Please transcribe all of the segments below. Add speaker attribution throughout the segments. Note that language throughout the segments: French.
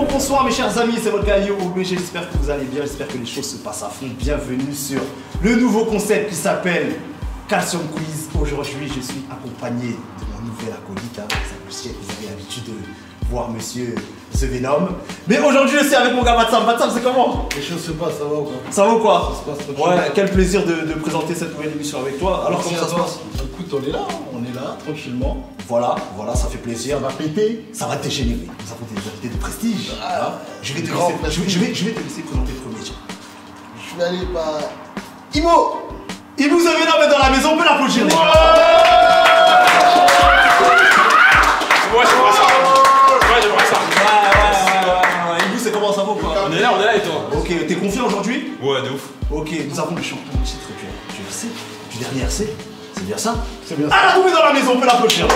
Speaker 1: Bonsoir mes chers amis, c'est votre gars OB, j'espère que vous allez bien, j'espère que les choses se passent à fond. Bienvenue sur le nouveau concept qui s'appelle Calcium Quiz. Aujourd'hui, je suis accompagné de mon nouvel acolyte, vous avez l'habitude de voir monsieur The Venom. Mais aujourd'hui, je suis avec mon gars Batsam. Batsam, c'est comment?
Speaker 2: Les choses se passent, ça va ou quoi?
Speaker 1: Ça va ou quoi?
Speaker 2: Ça se passe trop.
Speaker 1: Ouais, quel plaisir de présenter cette nouvelle émission avec toi. Alors comment ça se passe?
Speaker 2: Écoute, on est là, tranquillement.
Speaker 1: Voilà, ça fait plaisir.
Speaker 2: Ça va péter.
Speaker 1: Ça va dégénérer. Nous avons des invités de prestige. Je vais te laisser présenter le premier.
Speaker 2: Je vais aller par Imo.
Speaker 1: Imo The Venom est dans la maison, on peut l'applaudir. C'est comment ça va quoi?
Speaker 3: On est là et toi?
Speaker 1: Ok, t'es confiant aujourd'hui?
Speaker 3: Ouais, de ouf.
Speaker 1: Ok, nous avons le champion de titre du RC, du dernier RC. C'est bien ça?
Speaker 2: C'est bien ça.
Speaker 1: Ah, la est dans la maison, on peut l'applaudir.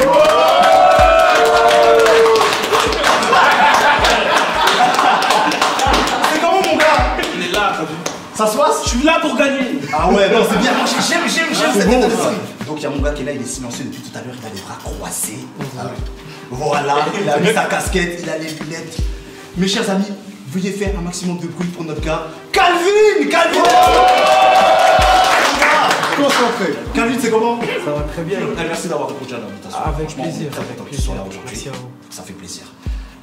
Speaker 1: C'est comment mon gars?
Speaker 3: On est là, t'as vu?
Speaker 1: Ça se passe?
Speaker 3: Je suis là pour gagner.
Speaker 1: Ah ouais, non, c'est bien. J'aime cette état d'esprit. Donc il y a mon gars qui est là, il est silencieux depuis tout à l'heure, il a les bras croisés. Voilà, il a mis sa casquette, il a les lunettes. Mes chers amis, veuillez faire un maximum de bruit pour notre gars Calvin.
Speaker 2: Concentré.
Speaker 1: Calvin, c'est comment?
Speaker 4: Ça va très bien.
Speaker 1: Merci d'avoir répondu à l'invitation.
Speaker 4: Avec plaisir.
Speaker 1: Merci à vous. Ça fait plaisir.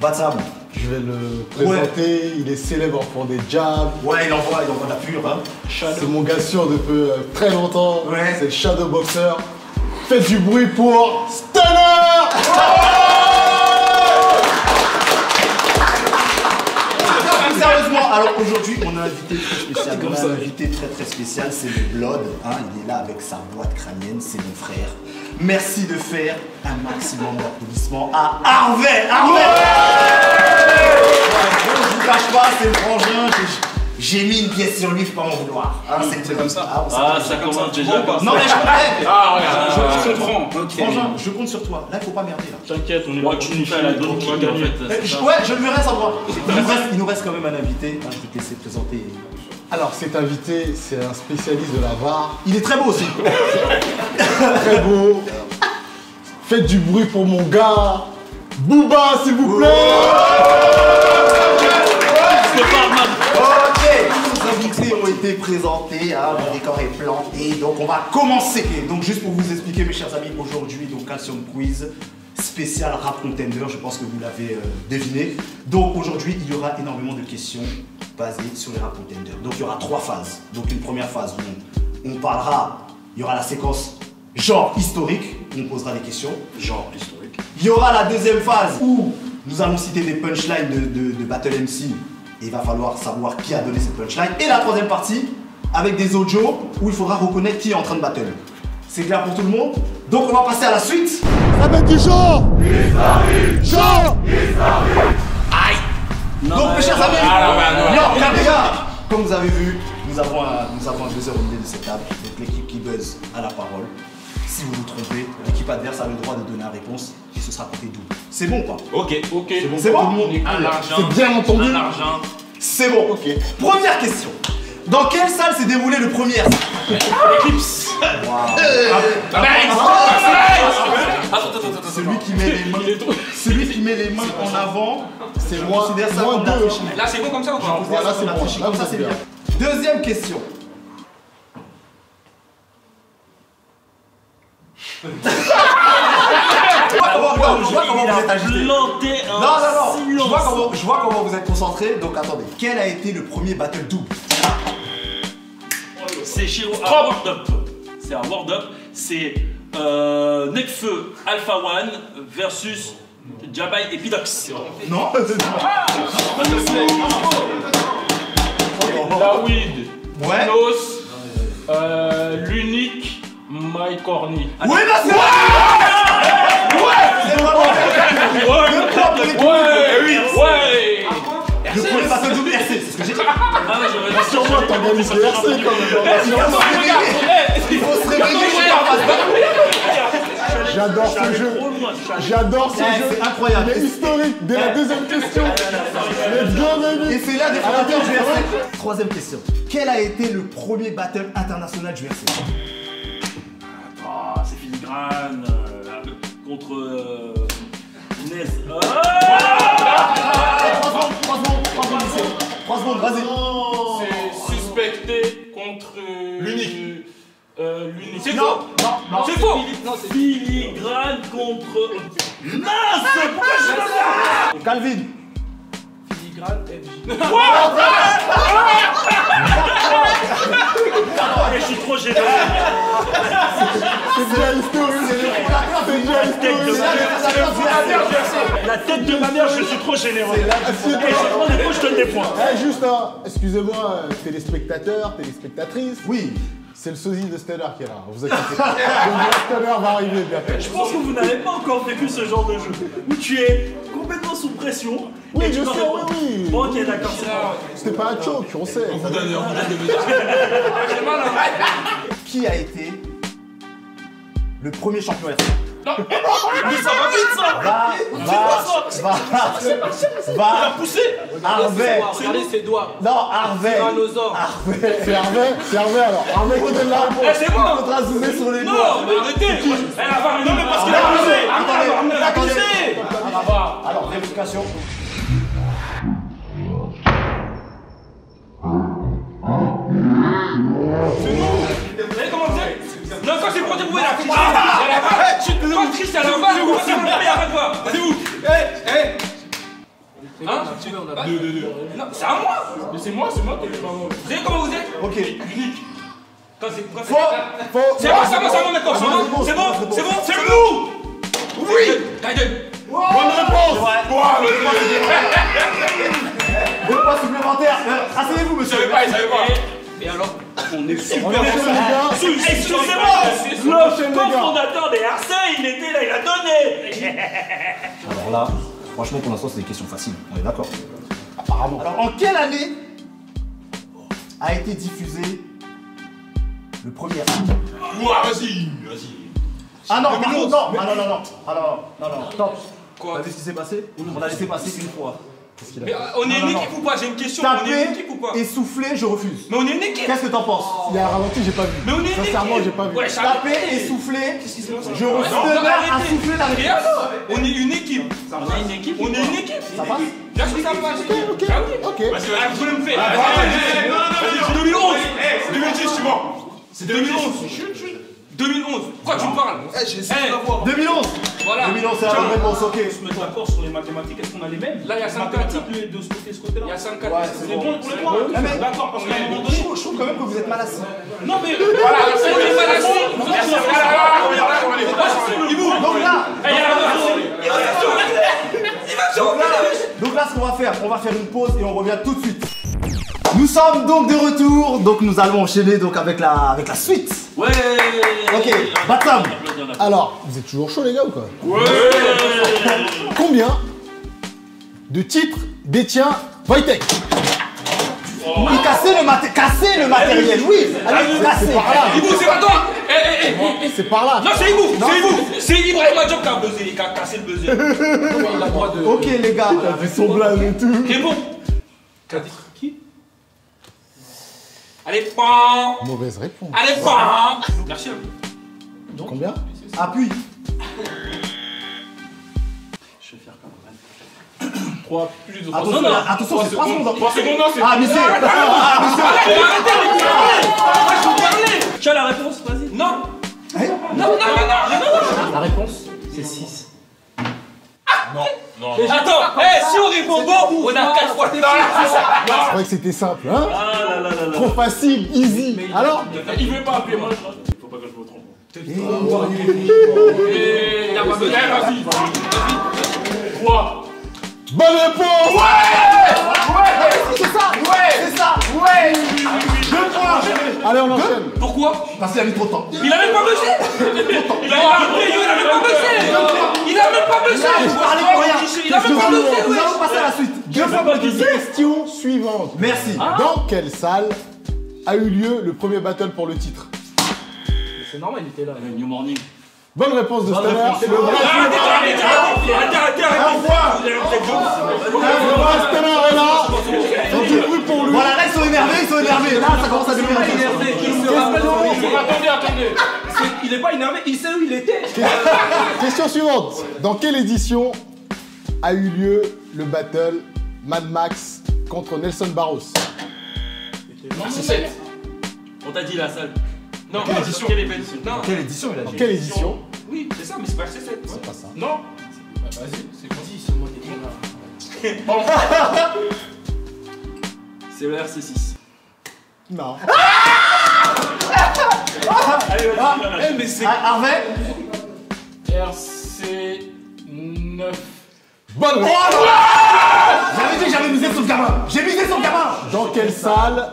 Speaker 1: Batsam.
Speaker 2: Je vais le présenter, il est célèbre pour des jabs.
Speaker 1: Ouais, il envoie de la pure. Hein.
Speaker 2: C'est mon gars sûr depuis très longtemps.
Speaker 1: Ouais.
Speaker 2: C'est le Shadow Boxer. Faites du bruit pour Stunner.
Speaker 1: Sérieusement, alors aujourd'hui on a un invité très spécial, très spécial, c'est le Blood, hein, il est là avec sa boîte crânienne, c'est mon frère. Merci de faire un maximum d'applaudissements à Harvey. Je vous cache pas, c'est le frangin, j'ai mis une pièce sur lui, je peux pas m'en vouloir. Hein, c'est comme ça.
Speaker 3: Ça commence déjà comme ça.
Speaker 1: Non mais je comprends.
Speaker 3: Ah regarde, je comprends.
Speaker 1: Frangin, je compte sur toi, là il faut pas merder là.
Speaker 3: T'inquiète, on est là. Tu nous fais la donne qui gagne en fait.
Speaker 1: Ouais, je le verrai sans droit. Il nous reste quand même un invité, je vais te laisser présenter.
Speaker 2: Alors cet invité, c'est un spécialiste de la VAR.
Speaker 1: Il est très beau aussi.
Speaker 2: Très beau. Faites du bruit pour mon gars Booba, s'il vous plaît.
Speaker 1: Ok, tous les invités ont été présentés, hein, le décor est planté, donc on va commencer. Donc juste pour vous expliquer mes chers amis, aujourd'hui donc Calcium Quiz spécial rap contender, je pense que vous l'avez deviné. Donc aujourd'hui il y aura énormément de questions basées sur les rap contenders. Donc il y aura 3 phases. Donc une première phase où on parlera, il y aura la séquence genre historique, où on posera des questions.
Speaker 3: Genre historique.
Speaker 1: Il y aura la deuxième phase où nous allons citer des punchlines de Battle MC et il va falloir savoir qui a donné cette punchline. Et la troisième partie avec des audios où il faudra reconnaître qui est en train de battle. C'est clair pour tout le monde? Donc on va passer à la suite.
Speaker 2: Ça va être du genre. Genre.
Speaker 1: Aïe. Donc mes chers amis, les gars, comme vous avez vu, nous avons un buzzer au milieu de cette table. Donc l'équipe qui buzz a la parole. Si vous vous trompez, l'équipe adverse a le droit de donner la réponse et ce sera compté double. C'est bon quoi?
Speaker 3: Ok.
Speaker 1: C'est bon?
Speaker 3: Un argent.
Speaker 2: C'est bien entendu.
Speaker 3: Un argent.
Speaker 1: C'est bon.
Speaker 2: Ok.
Speaker 1: Première question. Dans quelle salle s'est déroulé le premier RC?
Speaker 3: Eclipse.
Speaker 1: Celui qui met les mains en avant,
Speaker 2: C'est moi.
Speaker 1: considère ça
Speaker 2: Moins
Speaker 1: comme
Speaker 2: deux.
Speaker 1: la triche.
Speaker 3: Là c'est bon comme ça ou pas?
Speaker 2: Là c'est bon. Là
Speaker 1: Comme
Speaker 2: vous
Speaker 1: ça
Speaker 2: êtes
Speaker 1: c'est
Speaker 2: bien.
Speaker 1: bien. Deuxième question. Je vois comment vous êtes agité. Non, je vois comment vous êtes concentré. Donc attendez. Quel a été le premier battle double?
Speaker 5: C'est chez World Up. C'est un World Up. C'est Nekfeu Alpha One versus Jabai et Pidox.
Speaker 1: Non?
Speaker 5: Lawid,
Speaker 1: Ouais.
Speaker 5: Nos, l'unique Mike Corny.
Speaker 1: Oui, là c'est vrai. C'est vraiment le propre de l'équipe.
Speaker 5: Ouais.
Speaker 1: Le premier battle double RC, c'est ce que j'ai dit.
Speaker 5: Ah, j'aurais dit
Speaker 2: Sur moi, t'organises le RC quand même.
Speaker 1: Il faut se réveiller.
Speaker 2: J'adore ce jeu. J'adore ce jeu.
Speaker 1: C'est incroyable.
Speaker 2: Il est historique. Dès la deuxième question. Let's go, baby.
Speaker 1: Et c'est l'un des fondateurs du RC. Troisième question. Quel a été le premier battle international du RC?
Speaker 5: C'est filigrane contre Inès.
Speaker 1: Vas-y.
Speaker 3: C'est suspecté contre.
Speaker 2: L'unique.
Speaker 3: L'unique. C'est
Speaker 1: Non,
Speaker 3: faux.
Speaker 1: non, non.
Speaker 3: C'est faux.
Speaker 5: Non, c'est filigrane contre. Mince! Pourquoi je suis pas là?
Speaker 1: Calvin.
Speaker 3: Filigrane FJ.
Speaker 5: Je suis trop gêné.
Speaker 2: C'est déjà historique. C'est déjà historique.
Speaker 5: La tête de ma mère, je suis trop généreux. Et je prends des points, je donne des points.
Speaker 2: Eh, juste, excusez-moi, téléspectateurs, téléspectatrices.
Speaker 1: Oui.
Speaker 2: C'est le sosie de Stellar qui est là, vous inquiétez pas. Donc Stellar va arriver bientôt.
Speaker 5: Je pense que vous n'avez pas encore vécu ce genre de jeu où tu es complètement sous pression.
Speaker 2: Oui,
Speaker 5: et tu
Speaker 2: je
Speaker 5: dois
Speaker 2: sais,
Speaker 5: répondre.
Speaker 2: oui.
Speaker 5: Bon, ok, d'accord, c'est pas.
Speaker 2: C'était pas un choke, on sait.
Speaker 1: Qui a été le premier champion RC?
Speaker 5: Mais ça va vite ça!
Speaker 1: Va
Speaker 5: Poussé!
Speaker 1: Harvey!
Speaker 3: Regardez ses doigts.
Speaker 1: Non, Harvey!
Speaker 3: Tyrannosaure.
Speaker 2: C'est Hervé alors. Hervé qui donne la réponse.
Speaker 5: Eh, c'est bon!
Speaker 1: On va zoomer sur les
Speaker 5: Non,
Speaker 1: doigts.
Speaker 5: mais arrêtez! Elle a pas. Non, mais parce qu'il a poussé! Elle a poussé!
Speaker 1: Alors, vérification.
Speaker 5: Vous avez commencé? Non, quand c'est pour dire où est la triche? Quand triche, c'est à la base, c'est le premier à toi! C'est où? Hein? Non, c'est à moi!
Speaker 3: Mais c'est moi qui ai pas moi.
Speaker 5: Vous savez comment vous êtes?
Speaker 1: Ok.
Speaker 5: Unique. Quand c'est.
Speaker 1: Faux!
Speaker 5: C'est bon, c'est bon maintenant, c'est bon, c'est le loup! Oui! Ta gueule!
Speaker 1: Bonne réponse! Deux points supplémentaires. Asseyez-vous, monsieur.
Speaker 3: Il savait pas.
Speaker 5: Et alors? On est
Speaker 2: On
Speaker 5: super.
Speaker 2: enchaîne les gars.
Speaker 5: Excusez-moi! Le cofondateur des RC, il était là, il a donné!
Speaker 1: Alors là, franchement, pour l'instant, c'est des questions faciles. On est d'accord? Apparemment. Alors, en quelle année a été diffusé le premier film?
Speaker 3: Ouah, vas-y.
Speaker 1: Ah non, par contre, non. Ah non, stop.
Speaker 3: Quoi?
Speaker 1: Vous avez vu ce qui s'est passé? On a laissé passer une fois.
Speaker 5: Mais on est une équipe ou pas? J'ai une question. On est une
Speaker 1: Taper
Speaker 5: équipe ou pas?
Speaker 1: et souffler, je refuse.
Speaker 5: Mais on est une équipe!
Speaker 1: Qu'est-ce que t'en penses?
Speaker 2: Il y a un ralenti, j'ai pas vu.
Speaker 5: Mais on est une équipe!
Speaker 2: Sincèrement, j'ai pas vu.
Speaker 5: Ouais,
Speaker 1: Taper et souffler, je refuse
Speaker 5: Non,
Speaker 1: à
Speaker 5: arrêtez.
Speaker 1: souffler la
Speaker 5: Et
Speaker 1: réponse.
Speaker 5: alors? On est une équipe! On est une équipe! On est une équipe!
Speaker 1: Ça passe?
Speaker 5: Bien sûr que ça passe!
Speaker 2: Ok,
Speaker 5: Ah oui!
Speaker 2: ok.
Speaker 5: Ah, vous voulez me faire? C'est 2011! 2010, tu vois! C'est 2011! 2011! Pourquoi tu me parles? Eh,
Speaker 1: 2011.
Speaker 5: voilà!
Speaker 1: 2011, c'est la bonne réponse, ok.
Speaker 5: Se mettre d'accord sur les mathématiques, est-ce qu'on a les mêmes?
Speaker 3: Là, il y a 5
Speaker 5: mathématiques de ce côté, ce côté-là.
Speaker 3: Il y a 5
Speaker 1: Ouais,
Speaker 5: C'est bon pour les points?
Speaker 1: mais-
Speaker 5: D'accord, parce qu'à un moment donné.
Speaker 1: Je trouve quand même que vous êtes mal assis.
Speaker 5: Non, mais. Voilà, c'est pas la suite!
Speaker 1: Donc là,
Speaker 5: Il va se
Speaker 1: donc là, ce qu'on va faire, on va faire une pause et on revient tout de suite. Nous sommes donc de retour, donc nous allons enchaîner donc avec la suite.
Speaker 5: Ouais!
Speaker 1: Ok, Batam.
Speaker 2: Alors, vous êtes toujours chaud les gars ou quoi?
Speaker 5: Ouais!
Speaker 2: Combien de titres détient Wojtek?
Speaker 1: Oui, casser le matériel, oui. Allez, casser.
Speaker 5: Ibou, c'est pas toi!
Speaker 2: C'est par là.
Speaker 5: Non, c'est Ibou! C'est Ibou! C'est Ibrahim Diop qui a buzzé, qui a cassé le buzzer.
Speaker 3: Il a droit de.
Speaker 1: Ok les gars.
Speaker 2: Fait son blague et tout.
Speaker 5: C'est bon!
Speaker 3: Qui?
Speaker 5: Allez, pan!
Speaker 2: Mauvaise réponse.
Speaker 5: Allez, pan! Merci.
Speaker 2: Combien?
Speaker 1: Appuie.
Speaker 5: Je vais faire comme ça.
Speaker 3: 3 plus de 3
Speaker 1: Attention,
Speaker 5: non.
Speaker 1: attention, c'est 3 secondes.
Speaker 3: 3 secondes, non, c'est.
Speaker 1: Ah, monsieur.
Speaker 5: Arrêtez je peux parler! Tu as la réponse? Vas-y. Non! Non!
Speaker 4: La réponse, c'est 6.
Speaker 3: Non.
Speaker 5: Attends! Si on répond bon, on a 4 fois.
Speaker 2: C'est vrai que c'était simple, hein?
Speaker 5: Ah là là là là.
Speaker 2: Trop facile, easy. Alors?
Speaker 3: Il veut pas appuyer moi. Faut pas que je me trompe.
Speaker 5: Il a pas besoin.
Speaker 3: Vas-y. 3.
Speaker 2: Bonne réponse!
Speaker 1: C'est ça. C'est ça. Ouais. 2 points.
Speaker 2: Allez, on enchaîne.
Speaker 5: Pourquoi?
Speaker 1: Parce qu'il a mis trop de temps.
Speaker 5: Il a même pas buzzé! Il a même pas buzzé! Il a même pas buzzé!
Speaker 1: Parlez pour rien.
Speaker 5: Il a même pas buzzé!
Speaker 1: Nous allons passer à la suite. 2 fois pas buzzé.
Speaker 2: Question suivante.
Speaker 1: Merci.
Speaker 2: Dans quelle salle a eu lieu le premier battle pour le titre?
Speaker 4: C'est normal, il était là.
Speaker 5: New Morning.
Speaker 2: Bonne réponse de Stellar.
Speaker 5: Arrêtez!
Speaker 2: Le vrai Stellar est là. Donc du bruit pour lui.
Speaker 1: Voilà, là ils sont énervés. Là, ça commence à devenir
Speaker 3: Attendez.
Speaker 4: Il est pas énervé, il sait où il était.
Speaker 2: Question suivante. Dans quelle édition a eu lieu le battle Mad Max contre Nelson Barros?
Speaker 3: C'est 7.
Speaker 5: On t'a dit la salle.
Speaker 3: Non,
Speaker 5: Quelle édition?
Speaker 3: quelle édition? Non.
Speaker 1: Quelle édition il a
Speaker 2: En
Speaker 1: dit?
Speaker 2: quelle édition?
Speaker 3: Oui, c'est ça, mais c'est pas RC7.
Speaker 2: C'est pas ça.
Speaker 3: Non.
Speaker 4: Bah, vas-y, c'est quoi? Dis, c'est moi qui ai là.
Speaker 5: C'est le RC6.
Speaker 2: Non.
Speaker 5: Allez, vas-y.
Speaker 3: Eh, mais c'est.
Speaker 1: Harvey?
Speaker 4: RC9.
Speaker 2: Bonne
Speaker 1: Oh
Speaker 2: réponse.
Speaker 1: là! J'avais dit, j'avais misé sur le gamin! J'ai misé sur le gamin!
Speaker 2: Dans quelle salle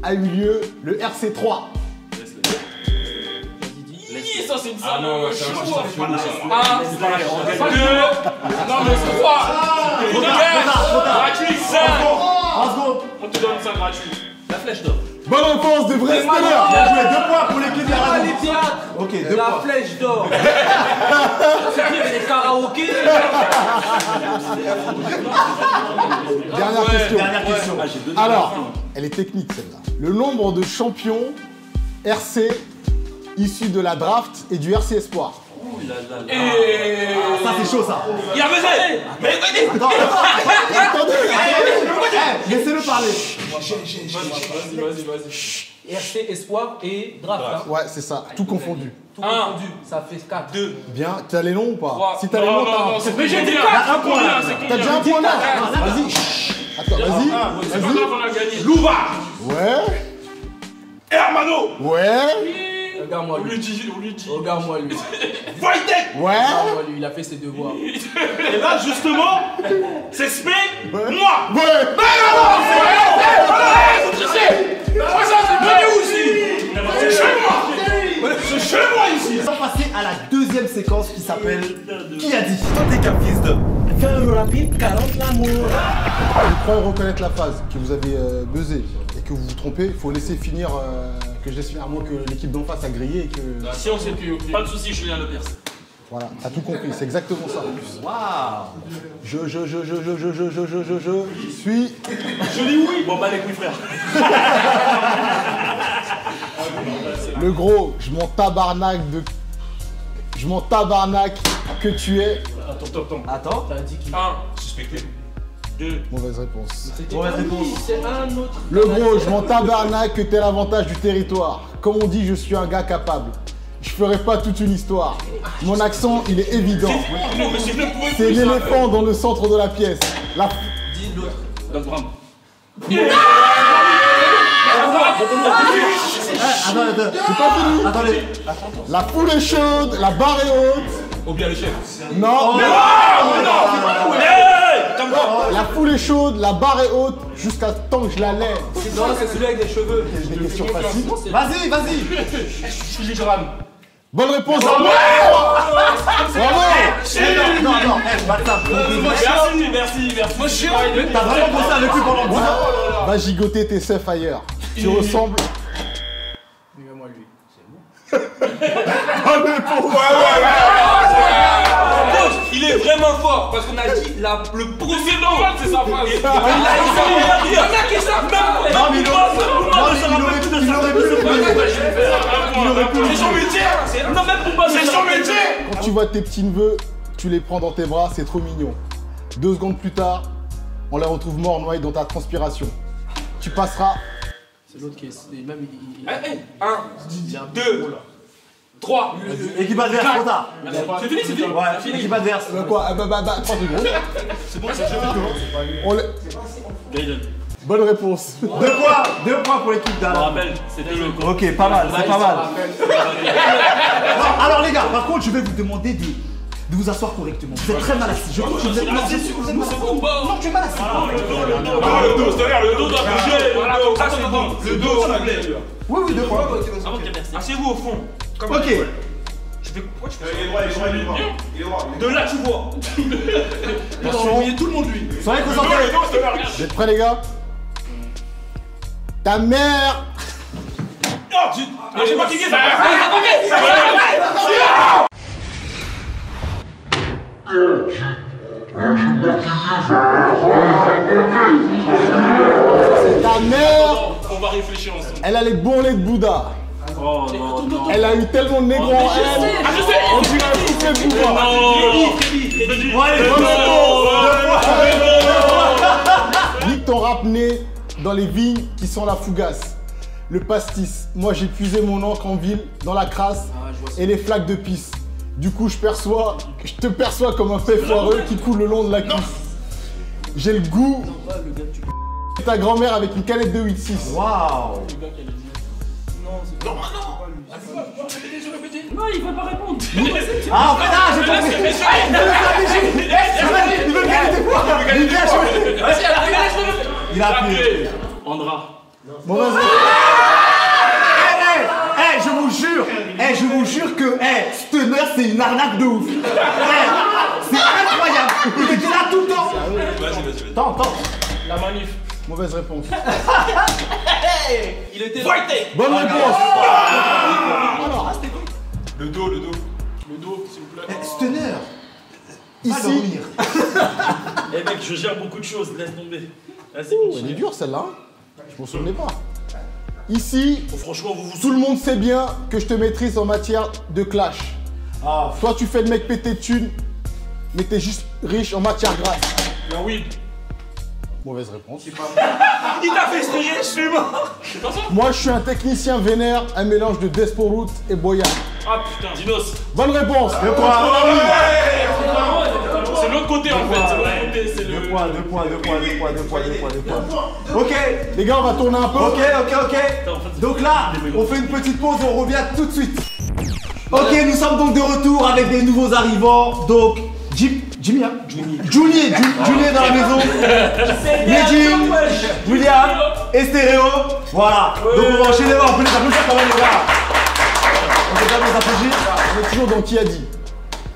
Speaker 2: a eu lieu le RC3?
Speaker 4: Hi, ça c'est une
Speaker 3: Ah
Speaker 4: salle.
Speaker 3: non, c'est un
Speaker 4: chaud.
Speaker 3: c'est chelou, ça.
Speaker 4: Un,
Speaker 5: C'est pareil, on gagne.
Speaker 4: pas deux. Non, mais 3.
Speaker 1: Trop tard.
Speaker 3: Gratuit,
Speaker 4: 5.
Speaker 1: 1 seconde!
Speaker 3: On te donne ça gratuit.
Speaker 5: La flèche d'or.
Speaker 2: Bonne réponse de vrai
Speaker 1: Bien joué, 2 points pour l'équipe de
Speaker 4: Ah,
Speaker 1: la
Speaker 4: les théâtres.
Speaker 1: Ok, 2
Speaker 4: La
Speaker 1: points.
Speaker 4: flèche d'or. C'est qui les karaokés?
Speaker 2: Dernière question.
Speaker 1: Dernière question.
Speaker 5: Ah, j'ai deux.
Speaker 2: Alors, elle est technique celle-là. Le nombre de champions RC issus de la draft et du RC Espoir.
Speaker 5: Ouh là là là.
Speaker 3: Et.
Speaker 1: Ça c'est chaud ça.
Speaker 5: Il a buzzé. Mais
Speaker 1: Attends, laissez-le parler.
Speaker 3: Vas-y.
Speaker 4: RC Espoir et Draft. Hein.
Speaker 2: Ouais, c'est ça, tout confondu.
Speaker 4: Tout confondu. Ça fait 4.
Speaker 3: 2.
Speaker 2: Bien, t'as les noms ou pas?
Speaker 3: 3.
Speaker 2: Si t'as les noms, t'as un.
Speaker 3: c'est mais j'ai dit
Speaker 1: un point, là.
Speaker 2: T'as déjà un point là. Vas-y. Attends, vas-y.
Speaker 3: C'est pas grave, on a gagné.
Speaker 5: Louva.
Speaker 2: Ouais.
Speaker 5: Hermano.
Speaker 2: Ouais.
Speaker 4: Regarde-moi
Speaker 3: On lui
Speaker 4: lui.
Speaker 3: dit, on lui dit.
Speaker 4: Regarde-moi lui.
Speaker 5: Voidek.
Speaker 2: Ouais.
Speaker 4: Regarde-moi lui. Il a fait ses devoirs.
Speaker 5: Et là, justement, c'est Spé. Moi.
Speaker 2: Ouais.
Speaker 3: Moi, ça, c'est venu aussi. C'est chez moi.
Speaker 5: C'est chez moi ici.
Speaker 1: On va passer à la deuxième séquence qui s'appelle Qui a dit?
Speaker 5: T'es qu'un fils de.
Speaker 1: Fais un rapide, 40 l'amour.
Speaker 2: Je crois reconnaître la phrase que vous avez buzzé et que vous vous trompez. Il faut laisser finir, que je laisse finir à moins que l'équipe d'en face a grillé et que.
Speaker 5: Si on sait plus, pas de soucis, Julien Lepers.
Speaker 2: Voilà, t'as tout compris, c'est exactement ça.
Speaker 1: Waouh.
Speaker 2: Je suis.
Speaker 5: Je dis oui. Bon, bah, les couilles, frère.
Speaker 2: Le gros, je m'en tabarnak de. Je m'en tabarnak que tu es.
Speaker 1: Attends.
Speaker 4: T'as dit qu'il.
Speaker 3: 1. Suspecté.
Speaker 5: 2.
Speaker 2: Mauvaise réponse.
Speaker 4: C'était
Speaker 1: Mauvaise
Speaker 4: pas
Speaker 1: réponse.
Speaker 4: lui, c'est un autre.
Speaker 2: Le gros, je m'en tabarnak que t'es l'avantage du territoire. Comme on dit, je suis un gars capable. Je ferai pas toute une histoire. Mon accent, il est évident.
Speaker 5: Non, mais c'est même pour
Speaker 2: C'est l'éléphant dans le centre de la pièce. La.
Speaker 4: Dis l'autre.
Speaker 5: Doc Brown.
Speaker 1: Attends.
Speaker 2: C'est pas fini.
Speaker 1: Attendez.
Speaker 2: La foule est chaude, la barre est haute.
Speaker 3: Ou bien le chef.
Speaker 2: Non.
Speaker 5: Hey, comme quoi?
Speaker 2: La foule est chaude, la barre est haute, jusqu'à temps que je la lève.
Speaker 4: Non, c'est celui avec des cheveux.
Speaker 2: Des questions faciles.
Speaker 1: Vas-y.
Speaker 3: Filigrane.
Speaker 2: Bonne réponse. Bravo.
Speaker 1: Non, Batsam.
Speaker 5: Merci.
Speaker 3: Moi, je suis.
Speaker 1: T'as vraiment bossé avec lui pendant 10 ans.
Speaker 2: Va gigoter tes seufs ailleurs. Tu ressembles.
Speaker 4: Regarde-moi lui.
Speaker 5: Il est vraiment fort.
Speaker 3: Parce qu'on a dit le premier
Speaker 5: C'est
Speaker 3: nom.
Speaker 5: normal,
Speaker 3: C'est sa phrase.
Speaker 5: Il a qui ça.
Speaker 1: Non, mais il aurait pu le faire.
Speaker 5: C'est son métier. Non, même pour pas. C'est son métier.
Speaker 2: Quand tu vois tes petits neveux, tu les prends dans tes bras, c'est trop mignon. 2 secondes plus tard, on les retrouve morts noyés dans ta transpiration. Tu passeras.
Speaker 4: C'est l'autre qui est. Même il.
Speaker 3: 1, 2, 3.
Speaker 1: Équipe adverse, trop tard.
Speaker 3: C'est fini.
Speaker 1: Ouais, équipe adverse.
Speaker 2: Quoi 3 secondes.
Speaker 5: C'est bon, c'est jeu.
Speaker 2: On les-
Speaker 5: Gaiden.
Speaker 2: Bonne réponse.
Speaker 1: 2 points pour l'équipe
Speaker 5: Je me
Speaker 1: d'Alain.
Speaker 5: rappelle, c'était le con.
Speaker 1: Ok, pas mal, c'est pas mal. Non, alors les gars, par contre, je vais vous demander de vous asseoir correctement. Vous êtes très mal assis. Je trouve que vous êtes mal assis. Vous êtes mal assis. Non, tu es mal assis.
Speaker 5: Le dos, c'est-à-dire le dos doit bouger. Le dos, s'il vous plaît.
Speaker 1: Oui, 2 points.
Speaker 5: Asseyez-vous au fond.
Speaker 1: Ok.
Speaker 3: Pourquoi tu fais
Speaker 5: De là, tu vois.
Speaker 2: Attention,
Speaker 3: tout le monde lui.
Speaker 1: Soyez concentrés.
Speaker 2: vous êtes prêts les gars? Ta mère.
Speaker 5: J'ai fatigué ça.
Speaker 2: Ta mère.
Speaker 3: On va réfléchir ensemble.
Speaker 2: Elle a les bourrelets de Bouddha.
Speaker 5: Oh non.
Speaker 2: Elle a eu tellement de négro en elle. On dirait un couplet de Bouddha.
Speaker 1: Ouais,
Speaker 2: Nique ton rap né, dans les vignes qui sont la fougasse. Le pastis, moi j'ai puisé mon encre en ville, dans la crasse et les flaques de pisse. Du coup je te perçois comme un fait foireux qui coule le long de la cuisse. J'ai le goût de ta grand-mère avec une canette de 8-6.
Speaker 1: Waouh.
Speaker 5: Non, il va pas répondre.
Speaker 1: Ah, en fait, ah, j'ai compris. Il veut gagner des points. Il a appuyé.
Speaker 5: Andra.
Speaker 2: Mauvaise réponse.
Speaker 1: Je vous jure que Stunner c'est une arnaque de ouf. C'est incroyable. Il était là tout le temps.
Speaker 5: Vas-y.
Speaker 1: Attends.
Speaker 4: La manif.
Speaker 2: Mauvaise réponse.
Speaker 4: Il était
Speaker 2: Bonne réponse.
Speaker 3: Le dos.
Speaker 4: Le dos, s'il vous plaît.
Speaker 1: Stunner.
Speaker 2: Ici.
Speaker 5: Eh mec, je gère beaucoup de choses, laisse tomber. Vas-y,
Speaker 2: Elle est
Speaker 5: continue.
Speaker 2: dure celle-là. Je m'en souvenais pas. Ici,
Speaker 5: Oh, franchement, vous
Speaker 2: tout le monde sait bien que je te maîtrise en matière de clash.
Speaker 1: Ah,
Speaker 2: Toi, tu fais le mec péter de thunes, mais t'es juste riche en matière grasse.
Speaker 4: La weed.
Speaker 2: Mauvaise réponse.
Speaker 5: Il t'a fait expirer, je suis mort.
Speaker 4: C'est pas ça?
Speaker 2: Moi, je suis un technicien vénère, un mélange de Desporoot et Boyan.
Speaker 5: Ah putain, Dinos.
Speaker 2: Bonne réponse.
Speaker 1: deux points.
Speaker 5: C'est l'autre côté en fait, c'est l'autre côté, c'est le...
Speaker 1: Deux points. Ok,
Speaker 2: Les gars, on va tourner un peu.
Speaker 1: ok. Donc là, on fait une petite pause et on revient tout de suite. Ok, nous sommes donc de retour avec des nouveaux arrivants. Donc, Jimmy est dans la maison. Mehdi, William et Stéréo. Voilà. Donc on va enchaîner. On peut les applaudir quand même, les gars. On peut quand même les applaudir.
Speaker 2: On est toujours dans qui a dit.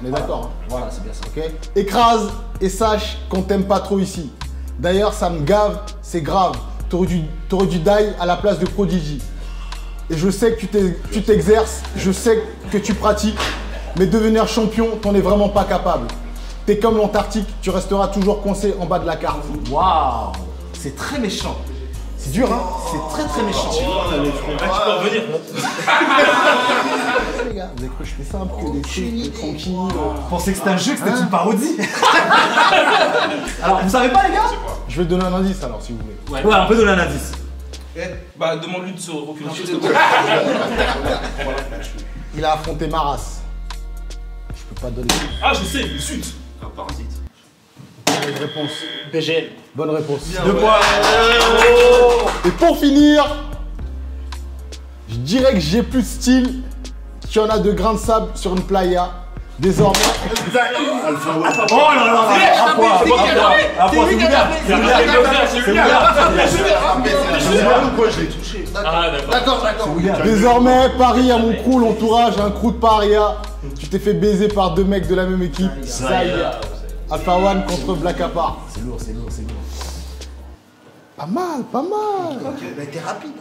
Speaker 2: On est d'accord, hein.
Speaker 1: Voilà, c'est bien ça.
Speaker 2: Ok. Écrase et sache qu'on t'aime pas trop ici. D'ailleurs, ça me gave, c'est grave. T'aurais dû die à la place de Prodigy. Et je sais que tu t'exerces, je sais que tu pratiques, mais devenir champion, t'en es vraiment pas capable. T'es comme l'Antarctique, tu resteras toujours coincé en bas de la carte.
Speaker 1: Waouh, c'est très méchant.
Speaker 2: C'est dur, hein.
Speaker 1: C'est très méchant.
Speaker 5: Ah, tu peux revenir.
Speaker 2: Les gars, vous avez cru que je fais simple, que des trucs tranquilles.
Speaker 1: Vous pensez que c'était un jeu, que c'était une parodie? Alors, vous savez pas, les gars?
Speaker 2: Je vais te donner un indice alors, si vous voulez.
Speaker 1: Ouais, on peut donner un indice.
Speaker 4: Bah, demande-lui de se reculer.
Speaker 2: Il a affronté Maras. Je peux pas te donner.
Speaker 5: Ah, je sais, le sud.
Speaker 3: Un parasite.
Speaker 2: Bonne réponse.
Speaker 5: BGL.
Speaker 2: Bonne réponse.
Speaker 1: Deux points.
Speaker 2: Et pour finir, je dirais que j'ai plus de style qu'il y en a de grains de sable sur une playa. Désormais.
Speaker 1: Oh là là, un point, c'est
Speaker 3: Pourquoi je l'ai touché?
Speaker 5: Ah, d'accord.
Speaker 2: Désormais, Paris à mon crew, l'entourage, un crew de paria. Tu t'es fait baiser par deux mecs de la même équipe. Zaya. Alpha One contre Black Apart.
Speaker 1: C'est lourd.
Speaker 2: Pas mal.
Speaker 1: Ok, bah t'es rapide.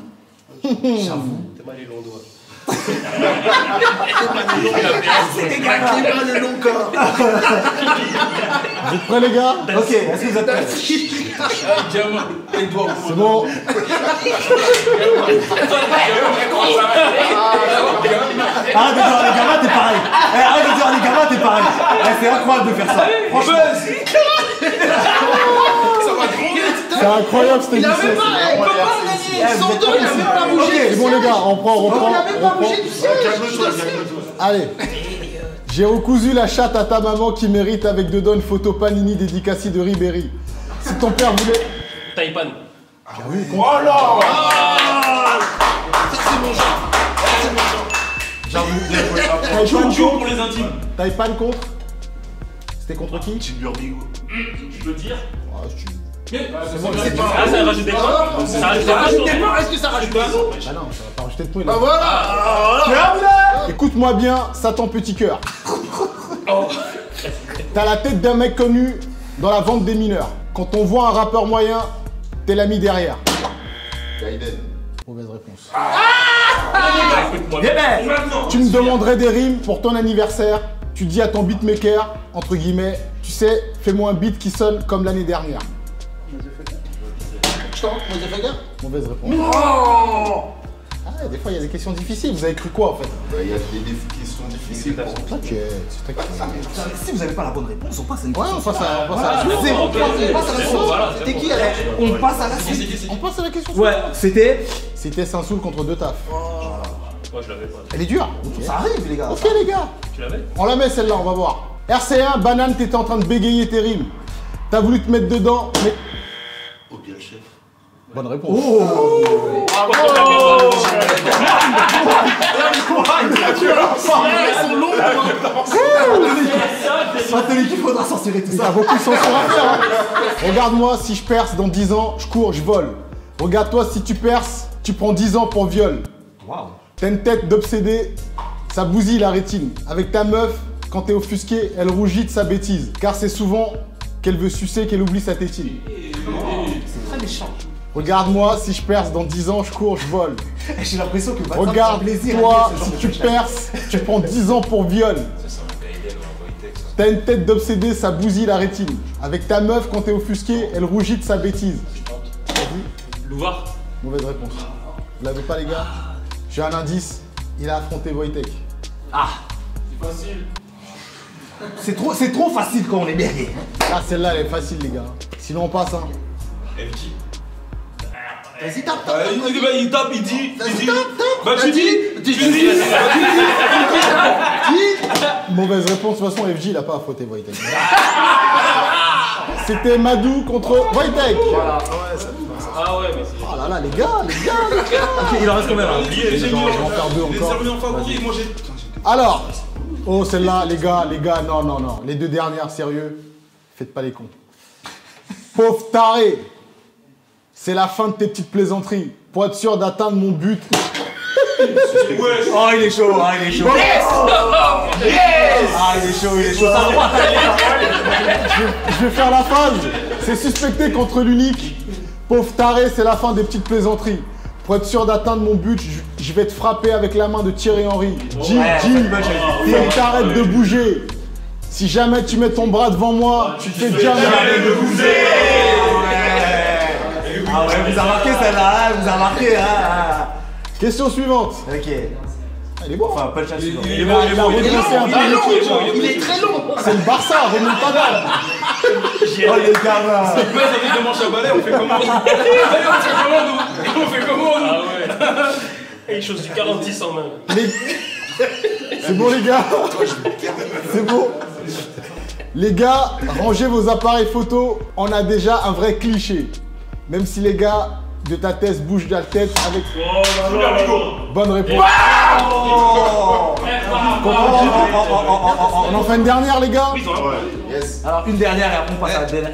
Speaker 1: J'avoue.
Speaker 4: T'es mal les longs doigts.
Speaker 1: le long corps.
Speaker 2: Vous êtes prêts, les gars?
Speaker 1: Ok, est-ce que vous êtes prêts?
Speaker 4: Diamant, les doigts.
Speaker 2: C'est bon.
Speaker 1: Arrête de dire les gamins, t'es pareil. Arrête de dire les gamins, t'es pareil. C'est incroyable de faire ça. Franchement.
Speaker 2: C'est incroyable cette émission. C'est bon, les gars, on reprend.
Speaker 3: Calme-toi.
Speaker 2: Allez. J'ai recousu la chatte à ta maman qui mérite avec dedans une photo Panini dédicacée de Ribéry. Si ton père voulait...
Speaker 5: Taipan.
Speaker 2: Taipan
Speaker 5: Duo
Speaker 2: contre.
Speaker 5: pour les intimes.
Speaker 2: Taipan contre. C'était contre qui?
Speaker 3: Timburbigo.
Speaker 5: Je peux dire.
Speaker 2: Ah, si tu-
Speaker 5: Ah, ça rajoute des points. Ça rajoute des points.
Speaker 4: Est-ce que ça rajoute pas?
Speaker 2: Ah non, ça va pas rajouter de points.
Speaker 4: Bah voilà.
Speaker 2: Écoute-moi bien, Satan petit cœur. T'as la tête d'un mec connu dans la vente des mineurs. Quand on voit un rappeur moyen, t'es l'ami derrière.
Speaker 3: Gaiden.
Speaker 2: Mauvaise réponse.
Speaker 5: Écoute-moi.
Speaker 1: Maintenant.
Speaker 2: Tu me demanderais des rimes pour ton anniversaire. Tu dis à ton beatmaker, entre guillemets, tu sais, fais-moi un beat qui sonne comme l'année dernière.
Speaker 4: Je t'en Motherfucker.
Speaker 2: Mauvaise réponse. Ouais, des fois, il y a des questions difficiles. Vous avez cru quoi, en fait?
Speaker 6: Il y a des questions difficiles.
Speaker 2: T'inquiète, t'inquiète.
Speaker 1: Si vous n'avez pas la bonne réponse, on passe à une
Speaker 2: Ouais,
Speaker 1: question.
Speaker 2: on passe à la
Speaker 1: C'est bon, on passe à la question. C'était qui là? On passe à la suite.
Speaker 2: On passe à la question.
Speaker 1: Ouais, c'était.
Speaker 2: C'était Saint-Soul contre deux tafs.
Speaker 5: Moi, je l'avais pas.
Speaker 2: Elle est dure. Ok.
Speaker 1: Ça arrive, les gars.
Speaker 2: Ok, les gars.
Speaker 5: Tu l'avais?
Speaker 2: On la met celle-là, on va voir. RC1, Banane, t'étais en train de bégayer tes rimes. T'as voulu te mettre dedans, mais.
Speaker 6: Oh bien chef.
Speaker 2: Bonne réponse.
Speaker 1: Maintenant, qu'il faudra censurer tout
Speaker 2: Il y
Speaker 1: ça.
Speaker 2: a beaucoup de censure à faire. Hein. Regarde-moi, si je perce dans 10 ans, je cours, je vole. Regarde-toi, si tu perces, tu prends 10 ans pour viol.
Speaker 1: Waouh.
Speaker 2: T'as une tête d'obsédé, ça bousille la rétine. Avec ta meuf, quand t'es offusqué, elle rougit de sa bêtise. Car c'est souvent qu'elle veut sucer, qu'elle oublie sa tétine.
Speaker 1: C'est très méchant.
Speaker 2: Regarde-moi, si je perce dans 10 ans, je cours, je vole.
Speaker 1: J'ai l'impression que
Speaker 2: Regarde-toi, si tu perces, tu prends 10 ans pour viol. T'as une tête d'obsédé, ça bousille la rétine. Avec ta meuf, quand t'es offusqué, elle rougit de sa bêtise.
Speaker 5: Louvard.
Speaker 2: Mauvaise réponse. Vous l'avez pas, les gars? J'ai un indice, il a affronté Wojtek.
Speaker 1: Ah. C'est trop facile quand on est bergué.
Speaker 2: Là, celle-là, elle est facile, les gars. Sinon, on passe, hein.
Speaker 1: Vas-y, tape.
Speaker 3: Il tape, il dit.
Speaker 1: Tape.
Speaker 3: Bah, tu dis.
Speaker 2: Mauvaise réponse, de toute façon, FJ, il a pas affronté Wojtek. C'était Madou contre Wojtek.
Speaker 1: Voilà.
Speaker 5: Ah ouais, mais c'est.
Speaker 2: Oh là là, les gars.
Speaker 1: Ok, il en reste combien là?
Speaker 3: J'ai
Speaker 2: Je vais en faire deux
Speaker 3: Les
Speaker 2: encore.
Speaker 3: armées en favori, moi j'ai.
Speaker 2: Alors, oh, celle-là, les gars, non. Les deux dernières, sérieux, faites pas les cons. Pauvre taré, c'est la fin de tes petites plaisanteries. Pour être sûr d'atteindre mon but.
Speaker 1: Oh, il est chaud, Ah, il est chaud. Ah, il est chaud. T'as le droit,
Speaker 2: Je vais faire la phase. C'est suspecté contre l'unique. Pauvre taré, c'est la fin des petites plaisanteries. Pour être sûr d'atteindre mon but, je vais te frapper avec la main de Thierry Henry. Jim, faut que t'arrêtes de bouger. Si jamais tu mets ton bras devant moi, tu te fais jamais
Speaker 1: de bouger. Ah ouais, vous avez marqué celle-là, vous avez marqué, hein.
Speaker 2: Question suivante.
Speaker 1: Ok.
Speaker 2: Elle est bon.
Speaker 1: Enfin, pas le chat suivant.
Speaker 3: Il est bon, il est bon.
Speaker 1: Il est très long.
Speaker 2: C'est le Barça, remonte pas mal.
Speaker 1: Oh les gamins.
Speaker 3: Mais avec deux manches à balai, on fait comment On fait comment nous
Speaker 5: Ah ouais.
Speaker 4: Et il chose du 46 en main.
Speaker 2: C'est bon les gars. C'est bon. Les gars, rangez vos appareils photo. On a déjà un vrai cliché. Même si les gars de ta thèse bougent de la tête avec... Bonne réponse. On en fait une dernière les gars.
Speaker 6: Yes.
Speaker 1: Alors une dernière et après on passe à la dernière.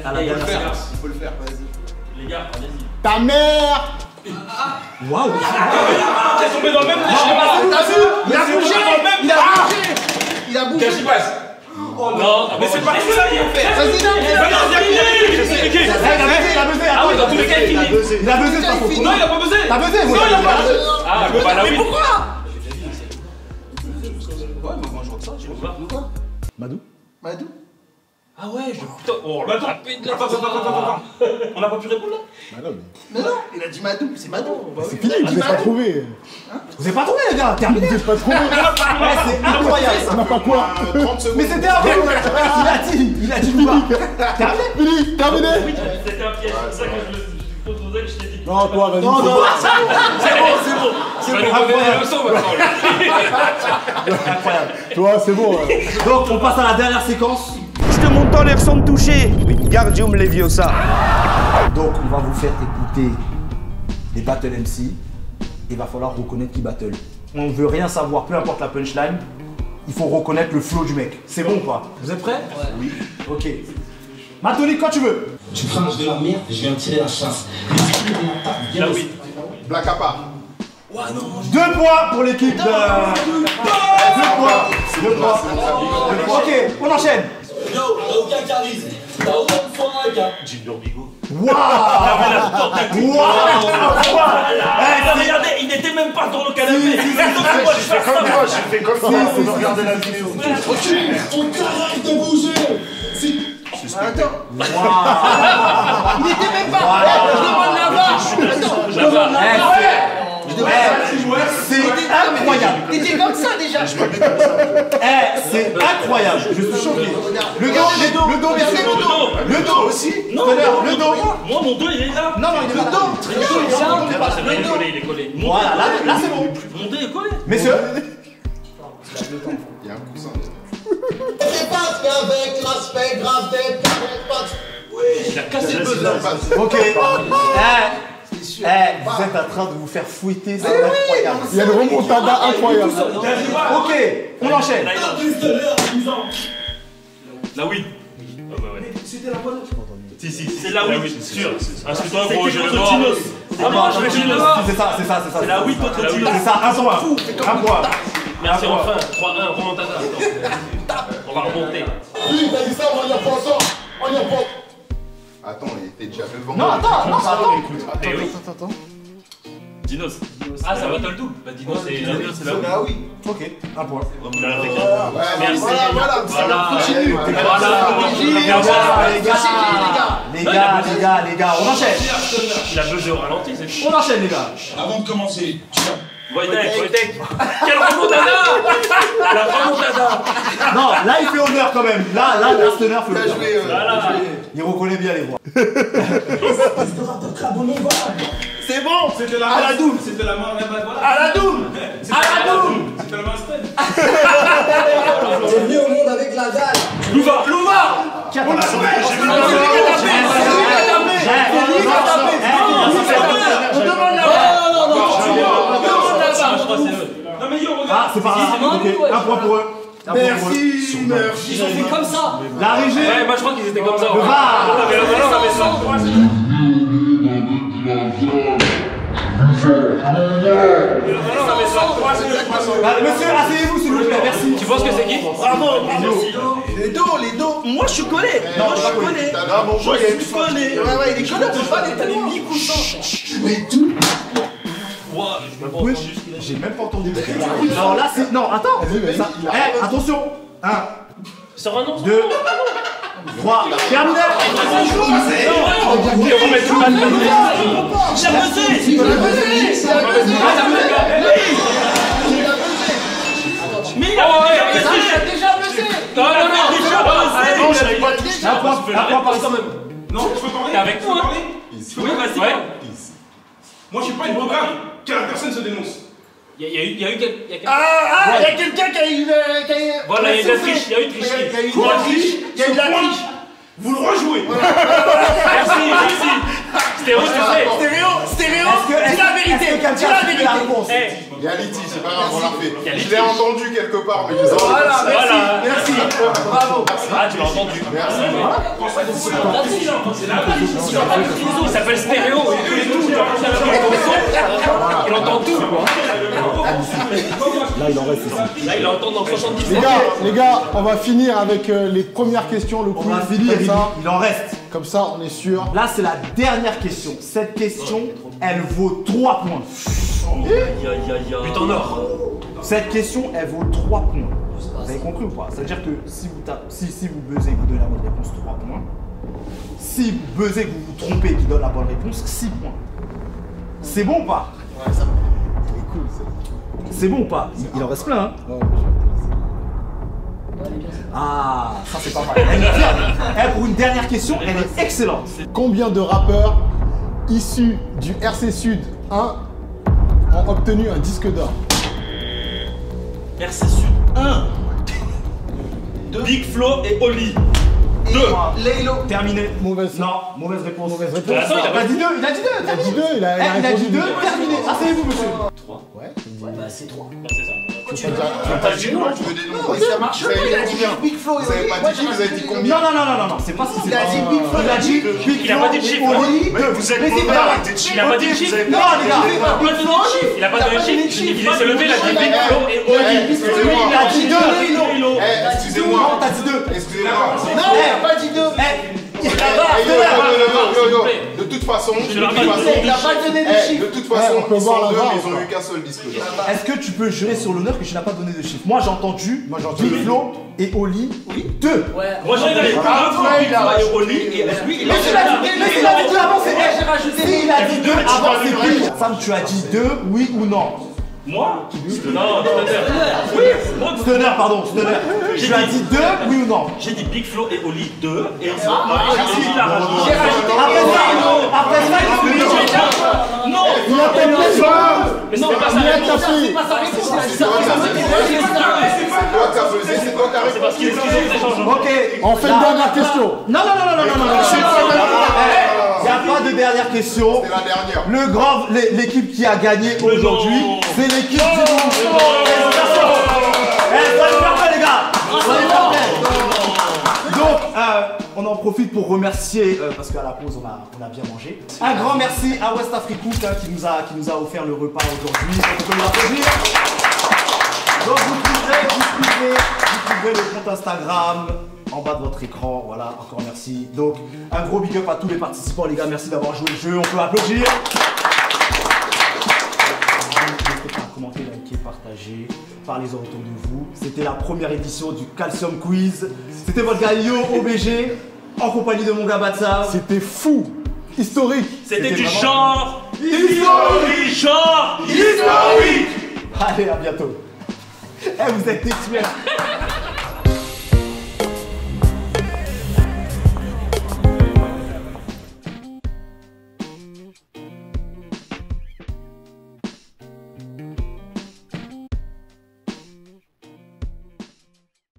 Speaker 6: Il faut le faire, vas-y.
Speaker 5: Les gars, allez-y.
Speaker 2: Ta mère.
Speaker 1: Waouh.
Speaker 3: T'es tombé dans le même
Speaker 1: Il a bougé.
Speaker 3: Qu'est-ce qui passe
Speaker 5: Non,
Speaker 3: Mais c'est pas ça qu'il faut faire.
Speaker 1: Vas-y, non. Il a buzzé.
Speaker 5: Ah oui, dans tous les cas, il finit.
Speaker 1: Il a buzzé, c'est pas faux.
Speaker 3: Non, il a pas buzzé.
Speaker 1: T'as buzzé,
Speaker 3: Non, il a pas buzzé.
Speaker 5: Ah, bah là, oui.
Speaker 2: Madou.
Speaker 5: Ah ouais, putain. Oh
Speaker 3: Attends, on n'a pas pu répondre là.
Speaker 2: Bah non, mais
Speaker 6: Mais non, il a dit Madou, c'est Madou.
Speaker 2: c'est fini, vous n'avez pas trouvé.
Speaker 1: Vous avez pas trouvé les gars, terminé.
Speaker 2: Vous n'avez pas trouvé.
Speaker 1: Ouais, c'est incroyable
Speaker 2: On
Speaker 1: ça.
Speaker 2: n'a pas quoi.
Speaker 6: 30 secondes.
Speaker 1: Mais c'était un peu. Il a dit quoi? Terminé.
Speaker 2: Fini, terminé.
Speaker 5: C'était un piège, c'est ça que je proposais que je t'ai dit.
Speaker 2: Non, toi, vas-y.
Speaker 1: Non, non, c'est bon.
Speaker 5: Tu vas nous donner des leçons maintenant.
Speaker 1: Incroyable.
Speaker 2: Toi, c'est bon.
Speaker 1: Donc on passe à la dernière séquence.
Speaker 7: Je te montre dans les sons de toucher. Wingardium Leviosa.
Speaker 1: Donc on va vous faire écouter les battle MC. Il va falloir reconnaître qui battle. On ne veut rien savoir, peu importe la punchline. Il faut reconnaître le flow du mec. C'est bon ou pas? Vous êtes prêts? Oui. Ok. Matoni, quand tu veux.
Speaker 8: Tu craches de la merde, je viens tirer la chasse.
Speaker 5: Là, oui.
Speaker 6: Black à part.
Speaker 1: 2 points pour l'équipe de... 2 points. 2 points. Ok, on enchaîne.
Speaker 8: Yo, t'as aucun charisme. T'as aucun fringue.
Speaker 1: Waouh.
Speaker 5: Regardez, il n'était même pas dans le canapé. Moi, je fais ça.
Speaker 6: Moi, je fais comme ça pour regarder la vidéo.
Speaker 8: On arrête de bouger.
Speaker 6: Attends.
Speaker 1: Il était même pas. Je demande la vache. Attends, je demande la vache. C'est incroyable.
Speaker 4: T'étais comme ça déjà.
Speaker 1: C'est incroyable. Je suis choqué. Le dos, regardez le dos. Le dos aussi.
Speaker 5: Non,
Speaker 1: Le dos.
Speaker 5: Moi, mon dos, il est là.
Speaker 1: Non, il est pas là.
Speaker 5: C'est vrai, il est collé.
Speaker 1: Voilà, là c'est bon.
Speaker 5: Mon dos, il est collé.
Speaker 1: Messieurs.
Speaker 6: Il y a un coussin.
Speaker 8: C'est parce qu'avec l'aspect grave des
Speaker 5: Il a cassé le buzzer.
Speaker 1: Ok. Vous êtes en train de vous faire fouetter, c'est incroyable.
Speaker 2: Il y a une remontada incroyable.
Speaker 1: Ok, on enchaîne.
Speaker 5: La oui.
Speaker 4: C'était la bonne.
Speaker 5: Si, c'est la oui, c'est sûr. Insulte-toi, gros, je le vois.
Speaker 1: C'est ça.
Speaker 5: C'est la oui contre Dinos.
Speaker 1: C'est ça, un point.
Speaker 5: Merci, enfin. 3-1, remontada. On va remonter.
Speaker 8: Oui, t'as dit ça, on y a pas encore. On y a pas.
Speaker 6: Attends, il était déjà devant.
Speaker 1: Non, attends.
Speaker 2: Attends.
Speaker 5: Dinos. Ah, ça va te le double. Bah, Dinos, c'est la oui.
Speaker 1: Ah oui. Ok, un point.
Speaker 5: Merci.
Speaker 6: Voilà.
Speaker 8: Continue.
Speaker 1: Les gars, on enchaîne.
Speaker 5: Il a buzzé au ralenti, c'est chaud.
Speaker 1: On enchaîne, les gars.
Speaker 8: Avant de commencer,
Speaker 5: Wojtek. Quelle remontada. La remontada.
Speaker 1: Non, là il fait honneur quand même. Là, Stoner fait honneur.
Speaker 5: Voilà.
Speaker 1: Il reconnaît bien les voix.
Speaker 4: C'est bon.
Speaker 3: C'était la Doom. C'était la main.
Speaker 4: À la Doom.
Speaker 3: C'était la main spread.
Speaker 8: t'es venu au monde avec la dalle.
Speaker 5: Louva.
Speaker 1: Qui a tapé?
Speaker 4: On demande la
Speaker 3: Non mais yo,
Speaker 1: Ah,
Speaker 3: regarde.
Speaker 1: c'est pas grave. Ok, un point pour eux.
Speaker 4: Merci.
Speaker 8: Ils ont fait comme ça.
Speaker 1: La régie.
Speaker 5: Ouais, moi je crois qu'ils étaient comme ça.
Speaker 1: Le VAR. Monsieur, asseyez-vous s'il vous plaît, merci.
Speaker 5: Tu penses que c'est qui?
Speaker 4: Bravo. Les dos. Moi je suis collé.
Speaker 6: Non, je suis collé.
Speaker 4: Je suis collé. Ouais, il est collé. T'as les mi-coussins.
Speaker 1: Oui, j'ai même pas entendu. Alors là, c'est. Non, attends. Attention. 1,
Speaker 5: Sors un nom.
Speaker 1: 2, 3, terminé.
Speaker 5: J'ai buzzé. Mais il a
Speaker 4: déjà buzzé.
Speaker 5: Non.
Speaker 1: Un point par ici.
Speaker 3: Non, je peux parler.
Speaker 5: T'es avec moi. Oui, vas-y.
Speaker 3: Moi, je suis pas une programme. Que la personne se dénonce.
Speaker 5: Il y a eu quelqu'un.
Speaker 4: Il y a quelqu'un qui a eu.
Speaker 5: Voilà, il y a eu de la triche. Il y a eu de triche.
Speaker 4: Il y a eu de la triche. Il y a eu de la triche.
Speaker 3: Vous le rejouez.
Speaker 5: Merci. Stéréo, tu sais.
Speaker 4: Stéréo. Dis la vérité. Dis la vérité.
Speaker 6: Il y a litige, c'est pas grave, on l'a fait. Je l'ai entendu quelque part, mais je sais pas.
Speaker 4: Voilà, merci. Bravo.
Speaker 5: Ah, tu l'as entendu. Il s'appelle Stéréo. Il entend tout.
Speaker 2: Là, il en reste ici.
Speaker 5: Là, il entend dans 70.
Speaker 2: Les gars, on va finir avec les premières questions. Le
Speaker 1: On va finir, il en reste.
Speaker 2: Comme ça, on est sûr.
Speaker 1: Là, c'est la dernière question. Cette question, elle vaut 3 points.
Speaker 5: But en or.
Speaker 1: Cette question, elle vaut 3 points. Vous avez compris ou pas? C'est-à-dire que si vous buzzez, vous donnez la bonne réponse, 3 points. Si vous buzzez, que vous vous trompez, qui donne la bonne réponse, 6 points. C'est bon ou pas?
Speaker 2: Ouais, ça c'est cool.
Speaker 1: C'est bon ou pas? Il en reste plein, hein? Ah, ça c'est pas mal. Elle est bien. Pour une dernière question, elle est excellente.
Speaker 2: Combien de rappeurs issus du RC Sud 1 ont obtenu un disque d'or?
Speaker 5: RC Sud 1. Big Flo et Oli. 2.
Speaker 4: Laylo.
Speaker 1: Terminé.
Speaker 2: Mauvaise.
Speaker 1: Non, mauvaise réponse.
Speaker 2: Mauvaise réponse.
Speaker 5: Attends, il a
Speaker 1: dit 2, il a dit 2.
Speaker 2: Il a dit 2, il a
Speaker 1: Il a
Speaker 2: répondu
Speaker 1: dit 2, terminé. Asseyez-vous, monsieur.
Speaker 5: 3.
Speaker 2: Ouais.
Speaker 4: Bah c'est 3.
Speaker 5: Bah, c'est ça.
Speaker 6: Tu veux pas dire quoi? Tu veux des noms?
Speaker 4: Ça marche pas. Il a dit Big Flo.
Speaker 6: Vous avez pas dit qui? Vous avez dit combien?
Speaker 1: Non, c'est pas ce qui s'est
Speaker 4: Il a
Speaker 1: passé.
Speaker 4: dit Big Flo.
Speaker 1: Il a dit Big
Speaker 5: Il a pas dit de chiffre.
Speaker 6: Vous êtes mauvais, arrêtez de
Speaker 5: Il a pas dit de chiffre.
Speaker 1: Non, les gars.
Speaker 5: Il a pas donné de chiffre. Il a pas donné de chiffre. Il s'est levé, il a dit Big Flo et Oli.
Speaker 6: Excusez-moi.
Speaker 1: Il a dit 2.
Speaker 6: Excusez-moi.
Speaker 1: Non, t'as dit 2.
Speaker 6: Excusez-moi.
Speaker 4: Non, il a pas dit 2.
Speaker 6: De toute façon,
Speaker 4: Il a pas donné de chiffres.
Speaker 6: de toute façon,
Speaker 2: on peut
Speaker 6: ils
Speaker 2: voir
Speaker 6: sont
Speaker 2: la
Speaker 6: deux,
Speaker 2: barre,
Speaker 6: mais ils ont
Speaker 2: quoi.
Speaker 6: eu qu'un seul disque d'or.
Speaker 1: Est-ce que tu peux jurer sur l'honneur que tu n'as pas donné de chiffres? Moi j'ai entendu Big Flo et Oli 2.
Speaker 5: Moi j'ai dit Big Flo et Oli et lui il a
Speaker 1: Mais s'il a dit 2 avant, c'est
Speaker 4: J'ai rajouté.
Speaker 1: il a dit 2 avant, c'est pire. Sam, tu as dit 2, oui ou non?
Speaker 5: Moi? Non,
Speaker 1: Stunner, pardon, Stunner.
Speaker 5: J'ai
Speaker 1: Tu as
Speaker 5: dit-
Speaker 1: dit 2, oui ou non?
Speaker 5: J'ai dit Big Flo et Oli 2 et moi j'ai dit la rajouté.
Speaker 1: Après ça,
Speaker 5: Non,
Speaker 2: Il a fait plaisir.
Speaker 5: mais c'est pas ça.
Speaker 2: Il a tapé.
Speaker 6: C'est toi qui as pesé, c'est toi qui as
Speaker 5: C'est parce qu'il
Speaker 6: répondu.
Speaker 5: est échange.
Speaker 1: Ok.
Speaker 2: On fait une dernière question.
Speaker 1: Non. Il n'y a pas de dernière question.
Speaker 6: C'est la dernière.
Speaker 1: Le grand, l'équipe qui a gagné aujourd'hui,
Speaker 5: non.
Speaker 1: c'est l'équipe du Félicitations. Soyez fair-play, les gars. Soyez fair-play. Donc, on en profite pour remercier, parce qu'à la pause, on a bien mangé. Un grand merci à West Africook qui nous a offert le repas aujourd'hui. Donc, on peut l'applaudir. Donc, vous trouverez le compte Instagram en bas de votre écran. Voilà, encore merci. Donc, un gros big up à tous les participants, les gars. Merci d'avoir joué le jeu. On peut applaudir. N'hésitez pas à commenter, liker, partager. Parlez-en autour de vous. C'était la première édition du Calcium Quiz. C'était votre gars Yo OBG en compagnie de mon gars Batsa.
Speaker 2: C'était fou. Historique.
Speaker 5: C'était du
Speaker 1: vraiment-
Speaker 5: genre historique.
Speaker 1: Allez, à bientôt. Eh, vous êtes des tueurs.